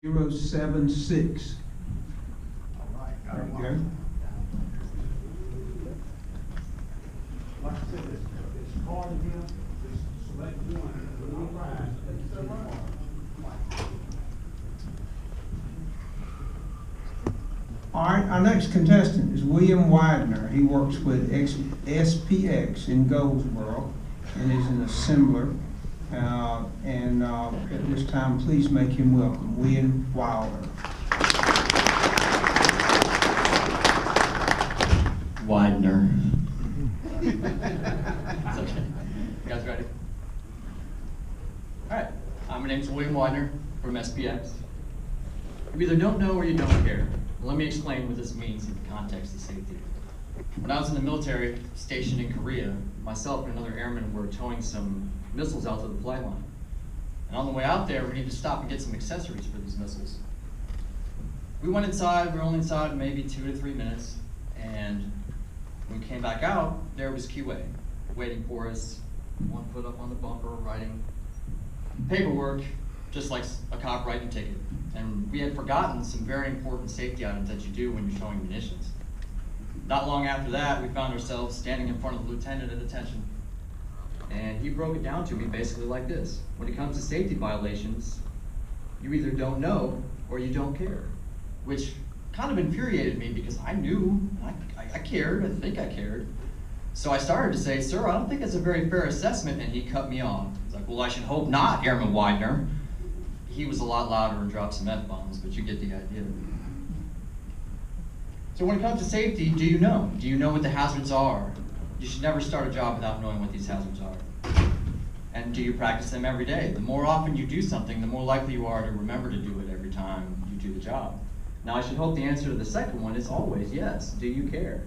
GOPR0257. All right, got There it. you go. Like I said, it's hard again, just select one, all right. All right, our next contestant is William Widener. He works with SPX in Goldsboro and is an assembler. At this time, please make him welcome, William Wilder. Widener. It's okay. You guys ready? All right. My name's William Widener from SPX. You either don't know or you don't care. Let me explain what this means in the context of safety. When I was in the military, stationed in Korea, myself and another airman were towing some missiles out to the flight line. And on the way out there, we needed to stop and get some accessories for these missiles. We went inside, we were only inside maybe 2 to 3 minutes, and when we came back out, there was QA waiting for us, 1 foot up on the bumper, writing paperwork, just like a cop writing a ticket. And we had forgotten some very important safety items that you do when you're showing munitions. Not long after that, we found ourselves standing in front of the lieutenant at attention. And he broke it down to me basically like this. When it comes to safety violations, you either don't know or you don't care, which kind of infuriated me because I knew, I cared, I think I cared. So I started to say, sir, I don't think that's a very fair assessment, and he cut me off. He's like, well, I should hope not, Airman Widener. He was a lot louder and dropped some F-bombs, but you get the idea. So when it comes to safety, do you know? Do you know what the hazards are? You should never start a job without knowing what these hazards are. And do you practice them every day? The more often you do something, the more likely you are to remember to do it every time you do the job. Now, I should hope the answer to the second one is always yes. Do you care?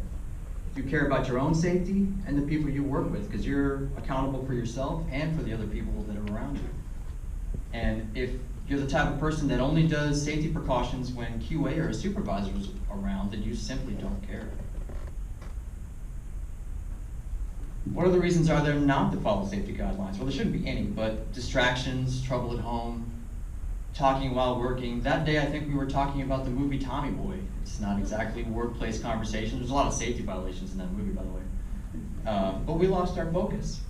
Do you care about your own safety and the people you work with? Because you're accountable for yourself and for the other people that are around you. And if you're the type of person that only does safety precautions when QA or a supervisor is around, then you simply don't care. What other reasons are there not to follow safety guidelines? Well, there shouldn't be any, but distractions, trouble at home, talking while working. That day, I think we were talking about the movie Tommy Boy. It's not exactly workplace conversation. There's a lot of safety violations in that movie, by the way. But we lost our focus.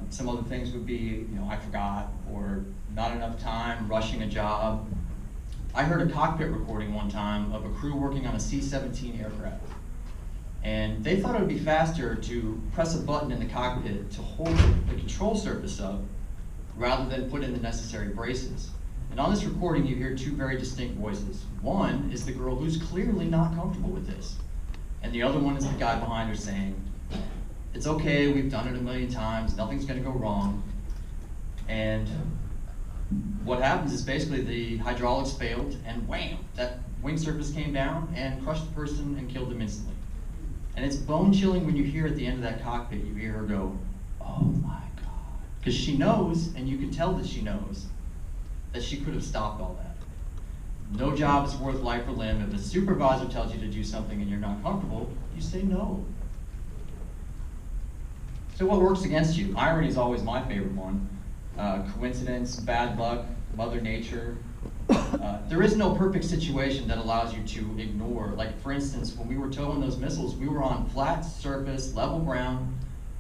Some other things would be, I forgot, or not enough time, rushing a job. I heard a cockpit recording one time of a crew working on a C-17 aircraft. And they thought it would be faster to press a button in the cockpit to hold the control surface up rather than put in the necessary braces. And on this recording, you hear 2 very distinct voices. One is the girl who's clearly not comfortable with this. And the other one is the guy behind her saying, it's okay, we've done it a million times, nothing's gonna go wrong. And what happens is basically the hydraulics failed and wham, that wing surface came down and crushed the person and killed them instantly. And it's bone chilling when you hear at the end of that cockpit, you hear her go, oh my God. Because she knows, and you can tell that she knows, that she could have stopped all that. No job is worth life or limb. If a supervisor tells you to do something and you're not comfortable, you say no. So what works against you? Irony is always my favorite one. Coincidence, bad luck, Mother Nature. There is no perfect situation that allows you to ignore. Like, for instance, when we were towing those missiles, we were on flat surface, level ground,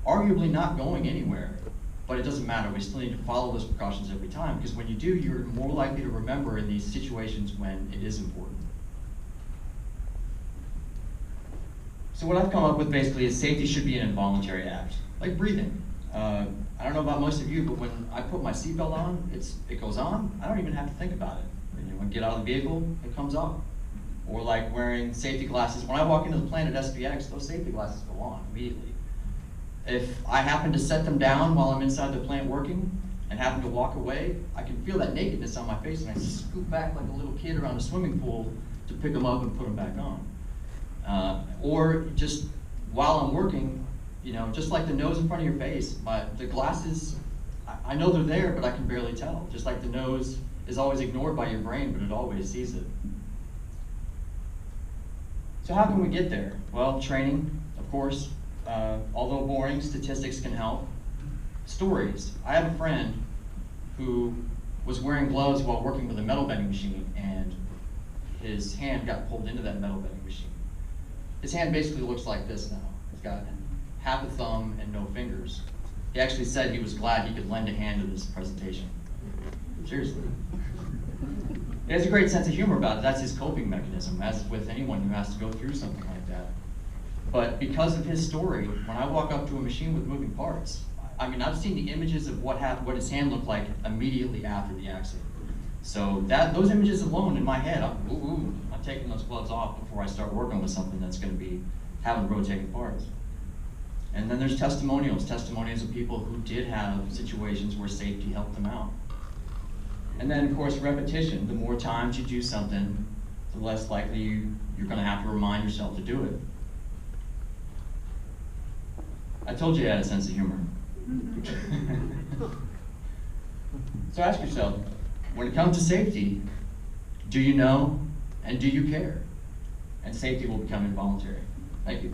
arguably not going anywhere. But it doesn't matter, we still need to follow those precautions every time, because when you do, you're more likely to remember in these situations when it is important. So what I've come up with basically is safety should be an involuntary act, like breathing. I don't know about most of you, but when I put my seatbelt on, it goes on. I don't even have to think about it. When I get out of the vehicle, it comes off. Or like wearing safety glasses. When I walk into the plant at SPX, those safety glasses go on immediately. If I happen to set them down while I'm inside the plant working and happen to walk away, I can feel that nakedness on my face and I scoop back like a little kid around a swimming pool to pick them up and put them back on. Or just while I'm working, just like the nose in front of your face, the glasses, I know they're there, but I can barely tell. Just like the nose is always ignored by your brain, but it always sees it. So how can we get there? Well, training, of course. Although boring, statistics can help. Stories. I have a friend who was wearing gloves while working with a metal bending machine, his hand got pulled into that metal bending machine. His hand basically looks like this now. He's got half a thumb and no fingers. He actually said he was glad he could lend a hand to this presentation. Seriously. He has a great sense of humor about it. That's his coping mechanism, as with anyone who has to go through something like that. But because of his story, when I walk up to a machine with moving parts, I mean, I've seen the images of what his hand looked like immediately after the accident. So those images alone in my head, I'm taking those gloves off before I start working with something that's going to be having rotating parts. And then there's testimonials of people who did have situations where safety helped them out. And then, of course, repetition. The more times you do something, the less likely you're going to have to remind yourself to do it. I told you I had a sense of humor. So ask yourself, when it comes to safety, do you know and do you care? And safety will become involuntary. Thank you.